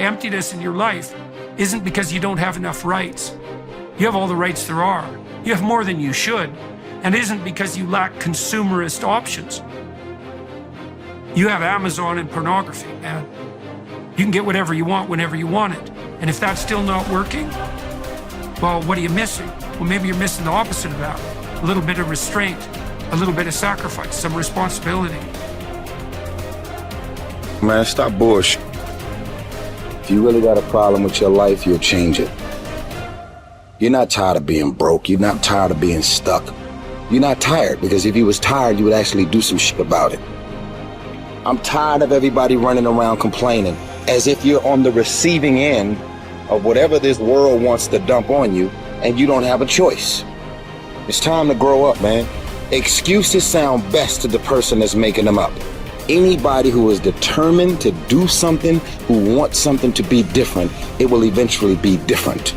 emptiness in your life isn't because you don't have enough rights. You have all the rights there are. You have more than you should. And it isn't because you lack consumerist options. You have Amazon and pornography, man. You can get whatever you want whenever you want it. And if that's still not working, well, what are you missing? Well, maybe you're missing the opposite of that. A little bit of restraint, a little bit of sacrifice, some responsibility. Man, stop bullshit. If you really got a problem with your life, you'll change it. You're not tired of being broke. You're not tired of being stuck. You're not tired, because if you was tired, you would actually do some shit about it. I'm tired of everybody running around complaining as if you're on the receiving end of whatever this world wants to dump on you and you don't have a choice. It's time to grow up, man. Excuses sound best to the person that's making them up. Anybody who is determined to do something, who wants something to be different, it will eventually be different.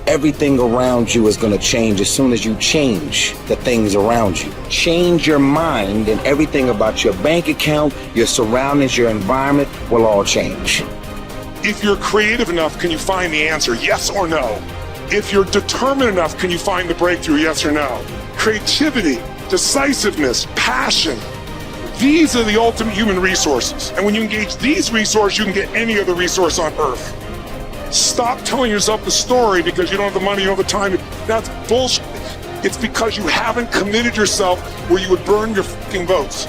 Everything around you is going to change as soon as you change the things around you. Change your mind and everything about your bank account, your surroundings, your environment will all change. If you're creative enough, can you find the answer? Yes or no? If you're determined enough, can you find the breakthrough? Yes or no? Creativity, decisiveness, passion. These are the ultimate human resources. And when you engage these resources, you can get any other resource on earth. Stop telling yourself the story because you don't have the money, you don't have the time. That's bullshit. It's because you haven't committed yourself where you would burn your fucking votes.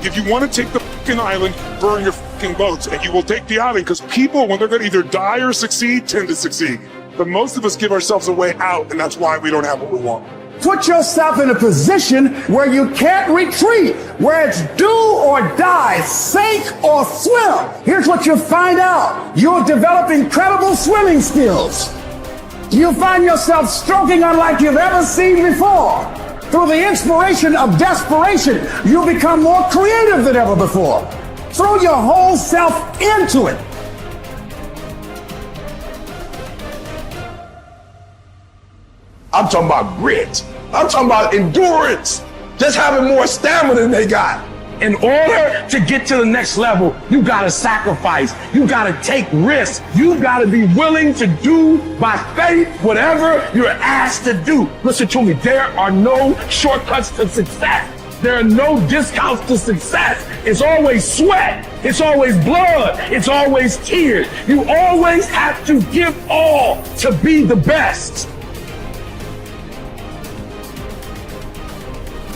If you want to take the fucking island, burn your fucking votes, and you will take the island, because people, when they're going to either die or succeed, tend to succeed. But most of us give ourselves a way out, and that's why we don't have what we want. Put yourself in a position where you can't retreat, where it's do or die, sink or swim. Here's what you'll find out. You'll develop incredible swimming skills. You'll find yourself stroking unlike you've ever seen before. Through the inspiration of desperation, you'll become more creative than ever before. Throw your whole self into it. I'm talking about grit. I'm talking about endurance. Just having more stamina than they got. In order to get to the next level, you gotta sacrifice. You gotta take risks. You gotta be willing to do by faith whatever you're asked to do. Listen to me, there are no shortcuts to success. There are no discounts to success. It's always sweat. It's always blood. It's always tears. You always have to give all to be the best.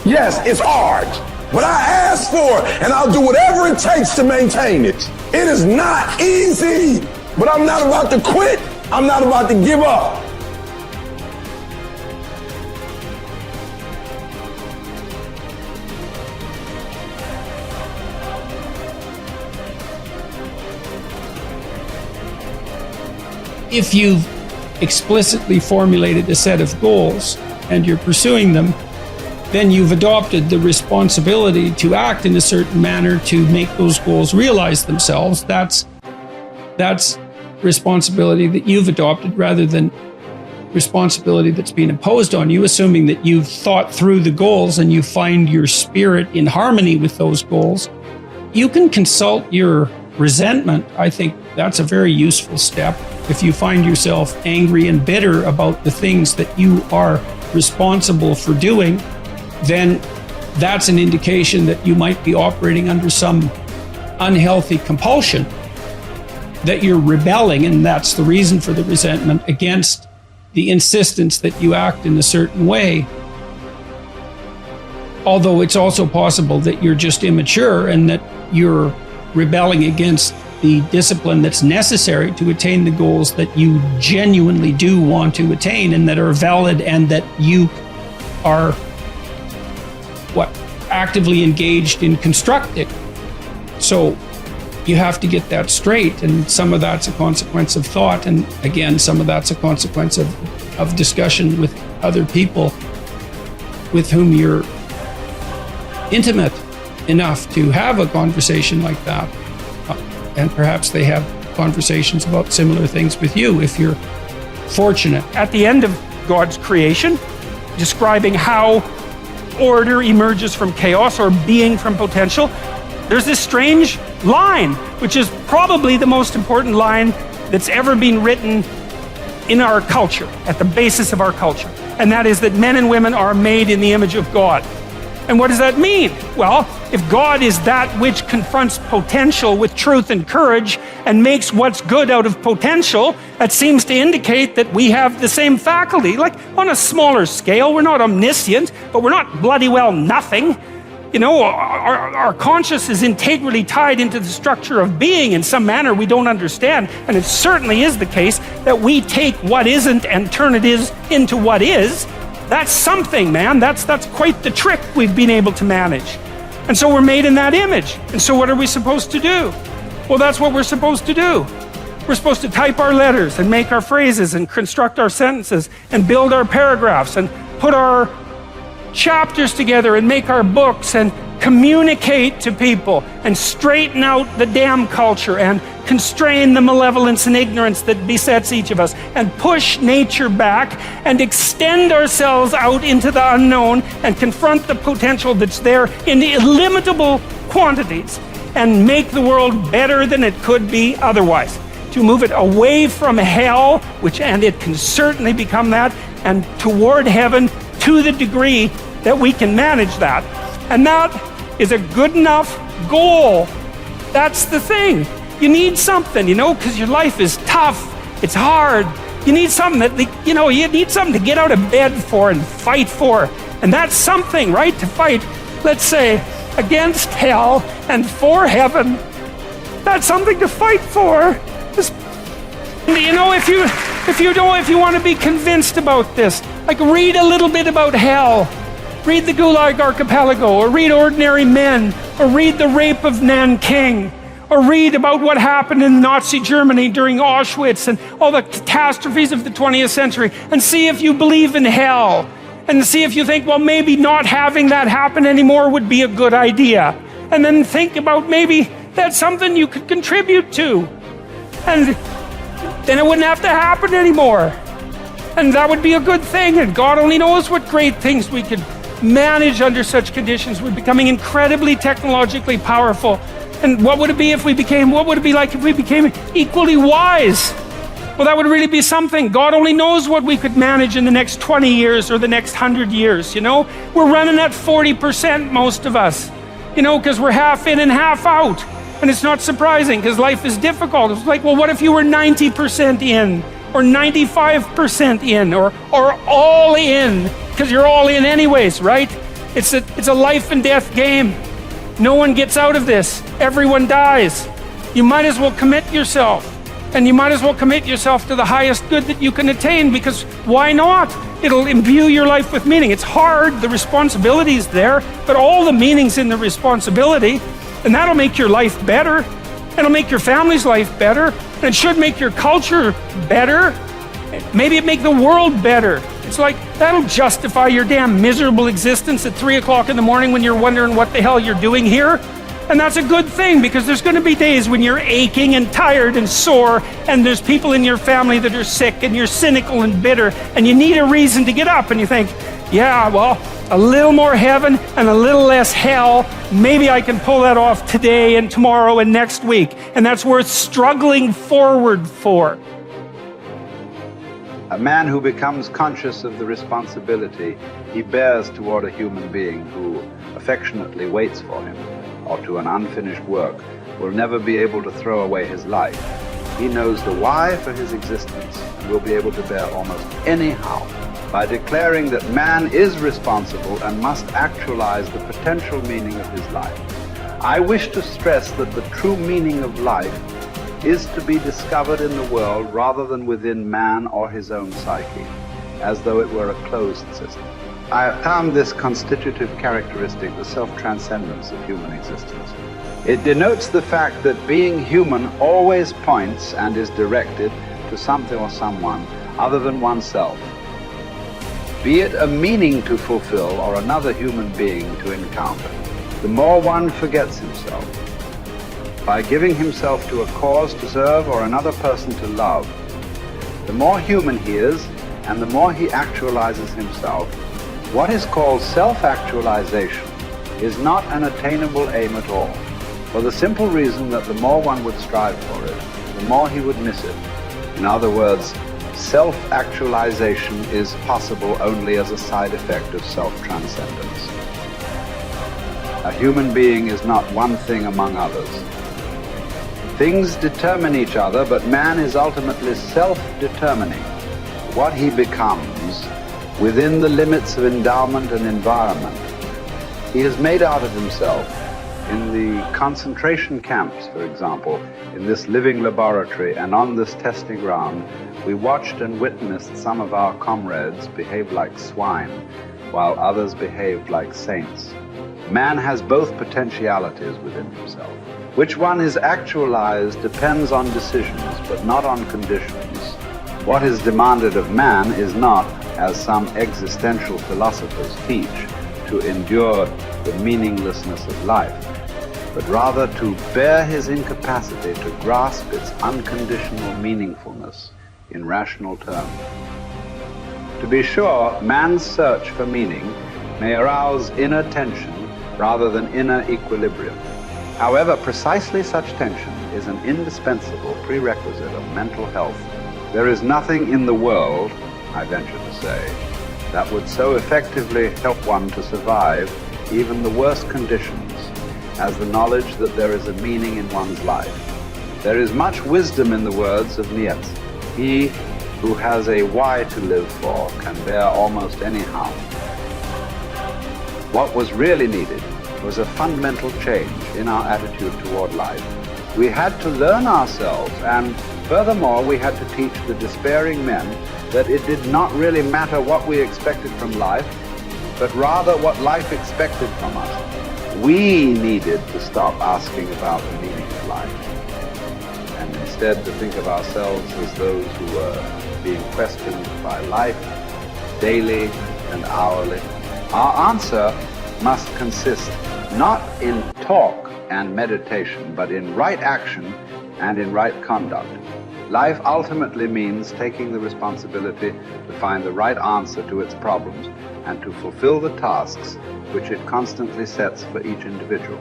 Yes, it's hard, but I ask for it, and I'll do whatever it takes to maintain it. It is not easy, but I'm not about to quit. I'm not about to give up. If you've explicitly formulated a set of goals and you're pursuing them, then you've adopted the responsibility to act in a certain manner to make those goals realize themselves. That's responsibility that you've adopted rather than responsibility that's been imposed on you, assuming that you've thought through the goals and you find your spirit in harmony with those goals. You can consult your resentment. I think that's a very useful step. If you find yourself angry and bitter about the things that you are responsible for doing, then that's an indication that you might be operating under some unhealthy compulsion, that you're rebelling, and that's the reason for the resentment against the insistence that you act in a certain way. Although it's also possible that you're just immature and that you're rebelling against the discipline that's necessary to attain the goals that you genuinely do want to attain and that are valid and that you are actively engaged in constructing. So you have to get that straight, and some of that's a consequence of thought, and again, some of that's a consequence of discussion with other people with whom you're intimate enough to have a conversation like that, and perhaps they have conversations about similar things with you if you're fortunate. At the end of God's creation, describing how order emerges from chaos, or being from potential, there's this strange line, which is probably the most important line that's ever been written in our culture, at the basis of our culture. And that is that men and women are made in the image of God. And what does that mean? Well, if God is that which confronts potential with truth and courage and makes what's good out of potential, that seems to indicate that we have the same faculty. Like on a smaller scale, we're not omniscient, but we're not bloody well nothing. You know, our conscious is integrally tied into the structure of being in some manner we don't understand. And it certainly is the case that we take what isn't and turn it into what is. That's something, man. That's quite the trick we've been able to manage. And so we're made in that image. And so what are we supposed to do? Well, that's what we're supposed to do. We're supposed to type our letters and make our phrases and construct our sentences and build our paragraphs and put our chapters together and make our books and communicate to people and straighten out the damn culture and constrain the malevolence and ignorance that besets each of us and push nature back and extend ourselves out into the unknown and confront the potential that's there in illimitable quantities and make the world better than it could be otherwise. To move it away from hell, and it can certainly become that, and toward heaven to the degree that we can manage that. And that is a good enough goal. That's the thing. You need something, you know, because your life is tough. It's hard. You need something that, you know, you need something to get out of bed for and fight for. And that's something, right? To fight, let's say, against hell and for heaven. That's something to fight for. Just, you know, if you want to be convinced about this, like read a little bit about hell. Read the Gulag Archipelago, or read Ordinary Men, or read The Rape of Nanking, or read about what happened in Nazi Germany during Auschwitz and all the catastrophes of the 20th century, and see if you believe in hell, and see if you think, well, maybe not having that happen anymore would be a good idea. And then think about maybe that's something you could contribute to. And then it wouldn't have to happen anymore. And that would be a good thing, and God only knows what great things we could manage under such conditions. We're becoming incredibly technologically powerful. And what would it be like if we became equally wise? Well, that would really be something. God only knows what we could manage in the next 20 years or the next 100 years, you know? We're running at 40%, most of us, you know, because we're half in and half out. And it's not surprising because life is difficult. It's like, well, what if you were 90% in? Or 95% in, or all in, because you're all in anyways, right? It's a life and death game. No one gets out of this. Everyone dies. You might as well commit yourself. And you might as well commit yourself to the highest good that you can attain, because why not? It'll imbue your life with meaning. It's hard, the responsibility is there, but all the meaning's in the responsibility, and that'll make your life better. It'll make your family's life better. And it should make your culture better. Maybe it make the world better. It's like, that'll justify your damn miserable existence at 3 o'clock in the morning when you're wondering what the hell you're doing here. And that's a good thing, because there's going to be days when you're aching and tired and sore, and there's people in your family that are sick, and you're cynical and bitter, and you need a reason to get up, and you think, yeah, well, a little more heaven and a little less hell, maybe I can pull that off today and tomorrow and next week. And that's worth struggling forward for. A man who becomes conscious of the responsibility he bears toward a human being who affectionately waits for him, or to an unfinished work, will never be able to throw away his life. He knows the why for his existence and will be able to bear almost any how. By declaring that man is responsible and must actualize the potential meaning of his life. I wish to stress that the true meaning of life is to be discovered in the world rather than within man or his own psyche, as though it were a closed system. I have found this constitutive characteristic the self-transcendence of human existence. It denotes the fact that being human always points and is directed to something or someone other than oneself. Be it a meaning to fulfill or another human being to encounter, the more one forgets himself. By giving himself to a cause to serve or another person to love, the more human he is and the more he actualizes himself. What is called self-actualization is not an attainable aim at all, for the simple reason that the more one would strive for it, the more he would miss it. In other words, self-actualization is possible only as a side effect of self-transcendence. A human being is not one thing among others. Things determine each other, but man is ultimately self-determining what he becomes within the limits of endowment and environment. He has made out of himself. In the concentration camps, for example, in this living laboratory and on this testing ground, we watched and witnessed some of our comrades behave like swine, while others behaved like saints. Man has both potentialities within himself. Which one is actualized depends on decisions, but not on conditions. What is demanded of man is not, as some existential philosophers teach, to endure the meaninglessness of life, but rather to bear his incapacity to grasp its unconditional meaningfulness in rational terms. To be sure, man's search for meaning may arouse inner tension rather than inner equilibrium. However, precisely such tension is an indispensable prerequisite of mental health. There is nothing in the world, I venture to say, that would so effectively help one to survive even the worst conditions as the knowledge that there is a meaning in one's life. There is much wisdom in the words of Nietzsche. He who has a why to live for can bear almost any harm. What was really needed was a fundamental change in our attitude toward life. We had to learn ourselves, and furthermore, we had to teach the despairing men that it did not really matter what we expected from life, but rather what life expected from us. We needed to stop asking about the meaning of life, and instead to think of ourselves as those who were being questioned by life daily and hourly. Our answer must consist not in talk and meditation, but in right action and in right conduct. Life ultimately means taking the responsibility to find the right answer to its problems and to fulfill the tasks which it constantly sets for each individual.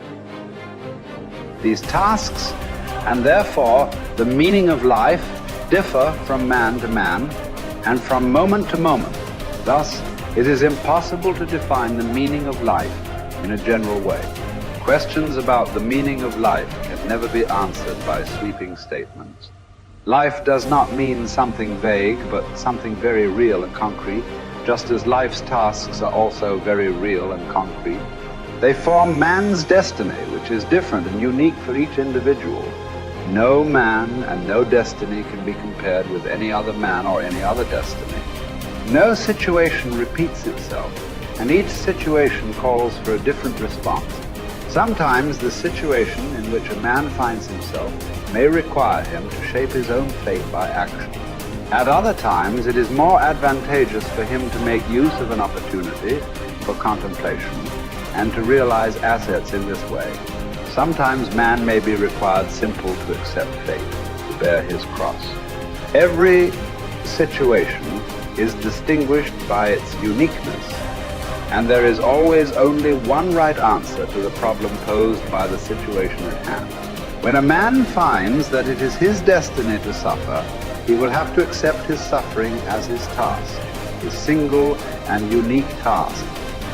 These tasks, and therefore the meaning of life, differ from man to man and from moment to moment. Thus, it is impossible to define the meaning of life in a general way. Questions about the meaning of life can never be answered by sweeping statements. Life does not mean something vague, but something very real and concrete, just as life's tasks are also very real and concrete. They form man's destiny, which is different and unique for each individual. No man and no destiny can be compared with any other man or any other destiny. No situation repeats itself, and each situation calls for a different response. Sometimes the situation in which a man finds himself may require him to shape his own fate by action. At other times, it is more advantageous for him to make use of an opportunity for contemplation and to realize assets in this way. Sometimes man may be required simply to accept fate, to bear his cross. Every situation is distinguished by its uniqueness, and there is always only one right answer to the problem posed by the situation at hand. When a man finds that it is his destiny to suffer, he will have to accept his suffering as his task, his single and unique task.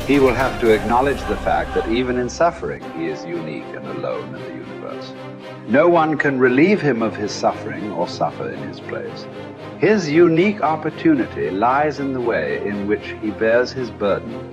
He will have to acknowledge the fact that even in suffering, he is unique and alone in the universe. No one can relieve him of his suffering or suffer in his place. His unique opportunity lies in the way in which he bears his burden.